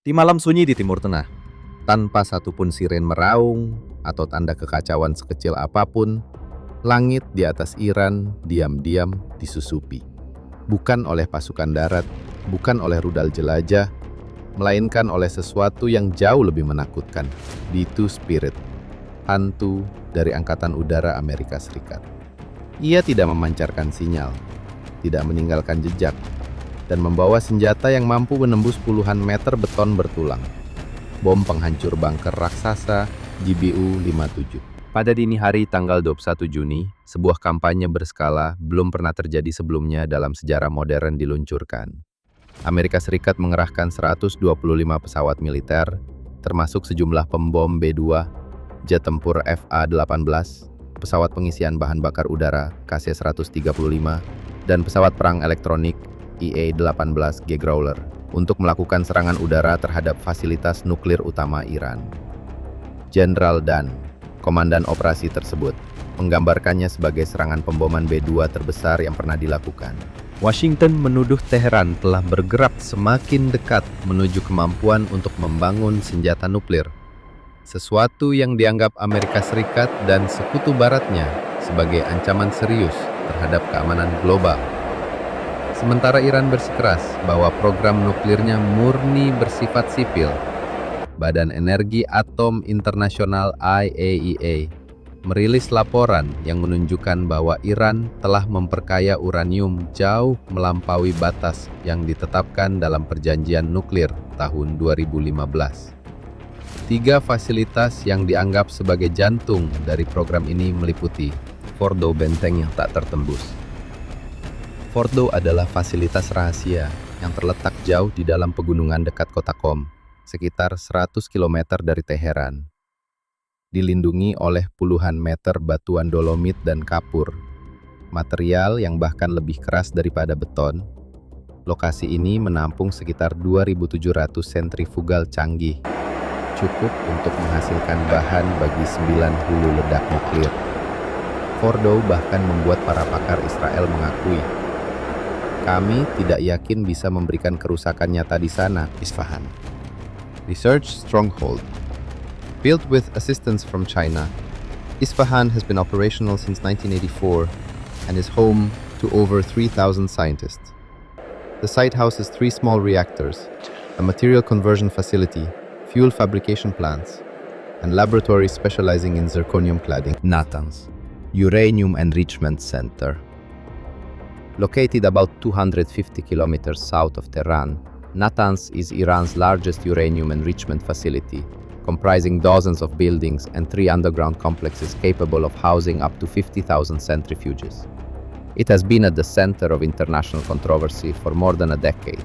Di malam sunyi di Timur Tengah, tanpa satupun siren meraung atau tanda kekacauan sekecil apapun, langit di atas Iran diam-diam disusupi. Bukan oleh pasukan darat, bukan oleh rudal jelajah, melainkan oleh sesuatu yang jauh lebih menakutkan, B-2 Spirit, hantu dari Angkatan Udara Amerika Serikat. Ia tidak memancarkan sinyal, tidak meninggalkan jejak, dan membawa senjata yang mampu menembus puluhan meter beton bertulang. Bom penghancur bunker raksasa GBU-57. Pada dini hari tanggal 21 Juni, sebuah kampanye berskala belum pernah terjadi sebelumnya dalam sejarah modern diluncurkan. Amerika Serikat mengerahkan 125 pesawat militer, termasuk sejumlah pembom B-2, jet tempur FA-18, pesawat pengisian bahan bakar udara KC-135, dan pesawat perang elektronik EA-18G Growler untuk melakukan serangan udara terhadap fasilitas nuklir utama Iran. Jenderal Dan, komandan operasi tersebut, menggambarkannya sebagai serangan pemboman B-2 terbesar yang pernah dilakukan. Washington menuduh Teheran telah bergerak semakin dekat menuju kemampuan untuk membangun senjata nuklir, sesuatu yang dianggap Amerika Serikat dan sekutu baratnya sebagai ancaman serius terhadap keamanan global. Sementara Iran bersikeras bahwa program nuklirnya murni bersifat sipil, Badan Energi Atom Internasional IAEA merilis laporan yang menunjukkan bahwa Iran telah memperkaya uranium jauh melampaui batas yang ditetapkan dalam perjanjian nuklir tahun 2015. 3 fasilitas yang dianggap sebagai jantung dari program ini meliputi Fordo, benteng yang tak tertembus. Fordo adalah fasilitas rahasia yang terletak jauh di dalam pegunungan dekat kota Qom, sekitar 100 km dari Teheran. Dilindungi oleh puluhan meter batuan dolomit dan kapur, material yang bahkan lebih keras daripada beton. Lokasi ini menampung sekitar 2.700 sentrifugal canggih, cukup untuk menghasilkan bahan bagi 9 hulu ledak nuklir. Fordo bahkan membuat para pakar Israel mengakui, "Kami tidak yakin bisa memberikan kerusakan nyata di sana, Isfahan." Research Stronghold. Built with assistance from China, Isfahan has been operational since 1984 and is home to over 3,000 scientists. The site houses 3 small reactors, a material conversion facility, fuel fabrication plants, and laboratories specializing in zirconium cladding. Natanz, Uranium Enrichment Center. Located about 250 kilometers south of Tehran, Natanz is Iran's largest uranium enrichment facility, comprising dozens of buildings and 3 underground complexes capable of housing up to 50,000 centrifuges. It has been at the center of international controversy for more than a decade.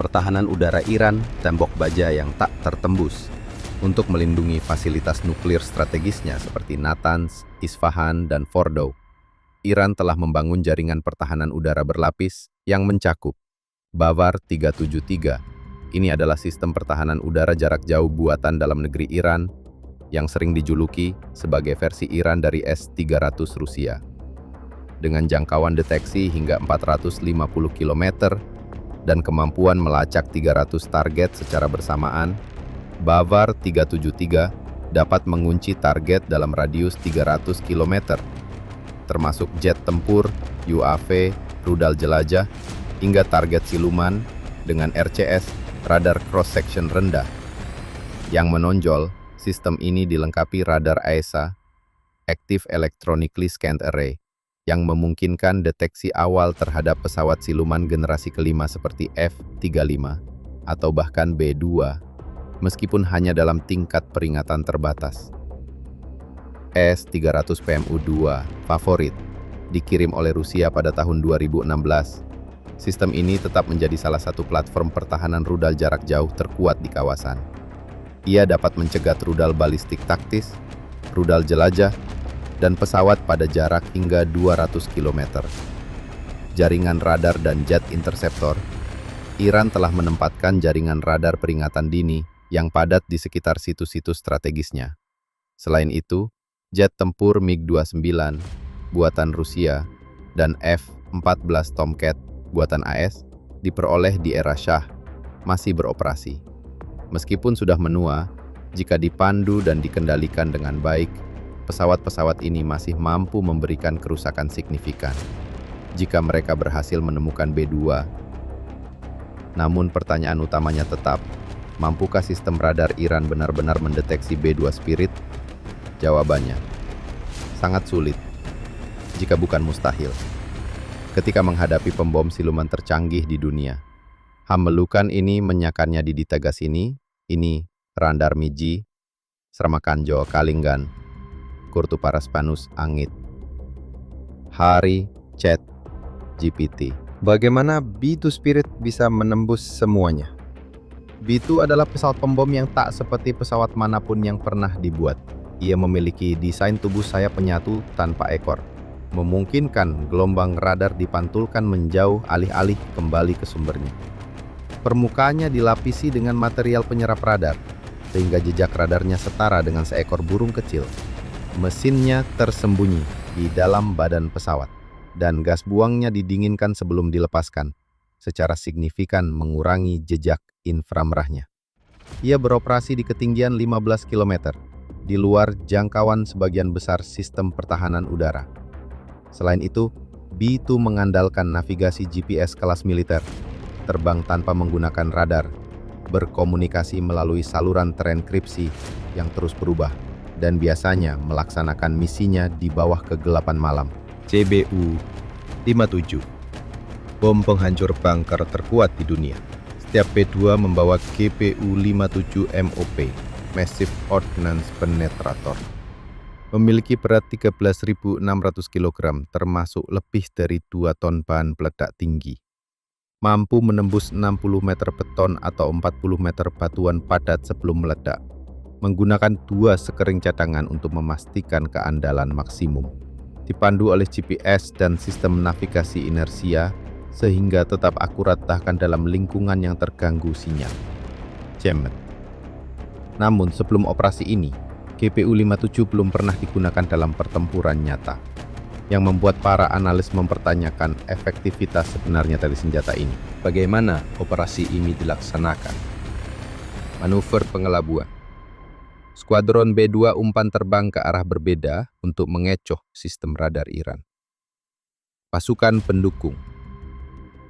Pertahanan udara Iran, tembok baja yang tak tertembus untuk melindungi fasilitas nuklir strategisnya seperti Natanz, Isfahan, dan Fordo. Iran telah membangun jaringan pertahanan udara berlapis yang mencakup Bavar 373. Ini adalah sistem pertahanan udara jarak jauh buatan dalam negeri Iran yang sering dijuluki sebagai versi Iran dari S-300 Rusia. Dengan jangkauan deteksi hingga 450 km dan kemampuan melacak 300 target secara bersamaan, Bavar 373 dapat mengunci target dalam radius 300 km, termasuk jet tempur, UAV, rudal jelajah, hingga target siluman dengan RCS, radar cross-section rendah. Yang menonjol, sistem ini dilengkapi radar AESA, Active Electronically Scanned Array, yang memungkinkan deteksi awal terhadap pesawat siluman generasi kelima seperti F-35 atau bahkan B-2, meskipun hanya dalam tingkat peringatan terbatas. S-300 PMU-2 favorit dikirim oleh Rusia pada tahun 2016. Sistem ini tetap menjadi salah satu platform pertahanan rudal jarak jauh terkuat di kawasan. Ia dapat mencegat rudal balistik taktis, rudal jelajah, dan pesawat pada jarak hingga 200 km. Jaringan radar dan jet interceptor. Iran telah menempatkan jaringan radar peringatan dini yang padat di sekitar situs-situs strategisnya. Selain itu, jet tempur MiG-29 buatan Rusia dan F-14 Tomcat buatan AS diperoleh di era Shah, masih beroperasi. Meskipun sudah menua, jika dipandu dan dikendalikan dengan baik, pesawat-pesawat ini masih mampu memberikan kerusakan signifikan jika mereka berhasil menemukan B-2. Namun pertanyaan utamanya tetap, mampukah sistem radar Iran benar-benar mendeteksi B-2 Spirit? Jawabannya, sangat sulit, jika bukan mustahil. Ketika menghadapi pembom siluman tercanggih di dunia, Hamelukan ini menyakannya di Ditagas ini Randar Miji, Sramakanjo Kalinggan, Kurtu Paraspanus Angit, Hari Chat GPT. Bagaimana B-2 Spirit bisa menembus semuanya? B-2 adalah pesawat pembom yang tak seperti pesawat manapun yang pernah dibuat. Ia memiliki desain tubuh sayap penyatu tanpa ekor, memungkinkan gelombang radar dipantulkan menjauh alih-alih kembali ke sumbernya. Permukaannya dilapisi dengan material penyerap radar, sehingga jejak radarnya setara dengan seekor burung kecil. Mesinnya tersembunyi di dalam badan pesawat, dan gas buangnya didinginkan sebelum dilepaskan, secara signifikan mengurangi jejak inframerahnya. Ia beroperasi di ketinggian 15 km, di luar jangkauan sebagian besar sistem pertahanan udara. Selain itu, B-2 mengandalkan navigasi GPS kelas militer, terbang tanpa menggunakan radar, berkomunikasi melalui saluran terenkripsi yang terus berubah, dan biasanya melaksanakan misinya di bawah kegelapan malam. CBU-57, bom penghancur bunker terkuat di dunia. Setiap B-2 membawa GPU-57 MOP, Massive Ordnance Penetrator. Memiliki berat 13.600 kg, termasuk lebih dari 2 ton bahan peledak tinggi. Mampu menembus 60 meter beton atau 40 meter batuan padat sebelum meledak. Menggunakan 2 sekering cadangan untuk memastikan keandalan maksimum. Dipandu oleh GPS dan sistem navigasi inersia, sehingga tetap akurat bahkan dalam lingkungan yang terganggu sinyal. Jamet. Namun sebelum operasi ini, GPU-57 belum pernah digunakan dalam pertempuran nyata, yang membuat para analis mempertanyakan efektivitas sebenarnya dari senjata ini. Bagaimana operasi ini dilaksanakan? Manuver pengelabuan. Skuadron B-2 umpan terbang ke arah berbeda untuk mengecoh sistem radar Iran. Pasukan pendukung.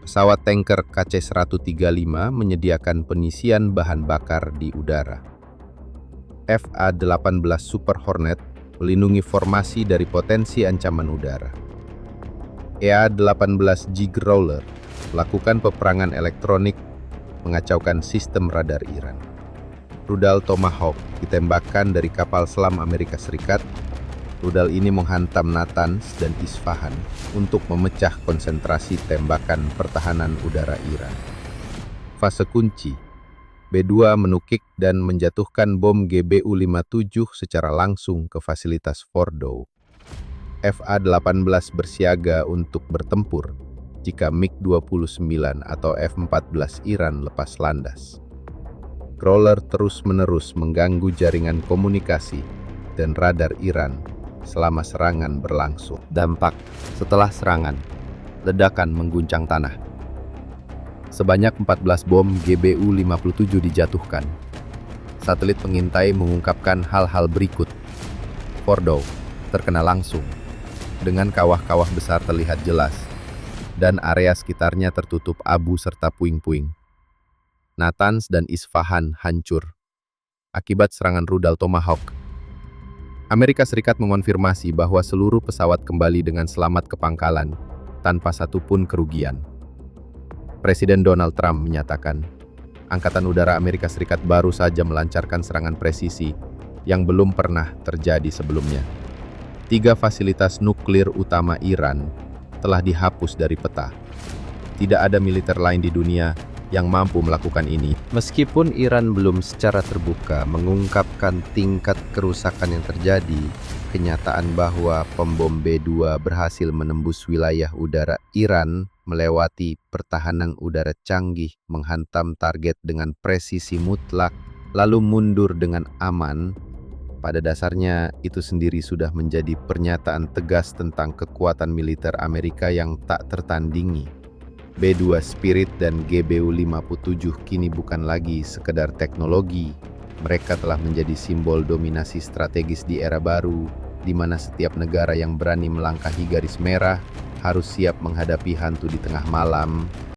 Pesawat tanker KC-135 menyediakan pengisian bahan bakar di udara. FA-18 Super Hornet melindungi formasi dari potensi ancaman udara. EA-18 G Growler melakukan peperangan elektronik, mengacaukan sistem radar Iran. Rudal Tomahawk ditembakkan dari kapal selam Amerika Serikat. Rudal ini menghantam Natanz dan Isfahan untuk memecah konsentrasi tembakan pertahanan udara Iran. Fase kunci. B-2 menukik dan menjatuhkan bom GBU-57 secara langsung ke fasilitas Fordow. FA-18 bersiaga untuk bertempur jika MiG-29 atau F-14 Iran lepas landas. Crawler terus-menerus mengganggu jaringan komunikasi dan radar Iran selama serangan berlangsung. Dampak setelah serangan, ledakan mengguncang tanah. Sebanyak 14 bom GBU-57 dijatuhkan. Satelit pengintai mengungkapkan hal-hal berikut. Fordow terkena langsung, dengan kawah-kawah besar terlihat jelas, dan area sekitarnya tertutup abu serta puing-puing. Natanz dan Isfahan hancur akibat serangan rudal Tomahawk. Amerika Serikat mengonfirmasi bahwa seluruh pesawat kembali dengan selamat ke pangkalan, tanpa satupun kerugian. Presiden Donald Trump menyatakan, Angkatan Udara Amerika Serikat baru saja melancarkan serangan presisi yang belum pernah terjadi sebelumnya. 3 fasilitas nuklir utama Iran telah dihapus dari peta. Tidak ada militer lain di dunia yang mampu melakukan ini. Meskipun Iran belum secara terbuka mengungkapkan tingkat kerusakan yang terjadi, kenyataan bahwa pembom B-2 berhasil menembus wilayah udara Iran melewati pertahanan udara canggih, menghantam target dengan presisi mutlak, lalu mundur dengan aman, pada dasarnya itu sendiri sudah menjadi pernyataan tegas tentang kekuatan militer Amerika yang tak tertandingi. B-2 Spirit dan GBU-57 kini bukan lagi sekedar teknologi. Mereka telah menjadi simbol dominasi strategis di era baru, di mana setiap negara yang berani melangkahi garis merah harus siap menghadapi hantu di tengah malam.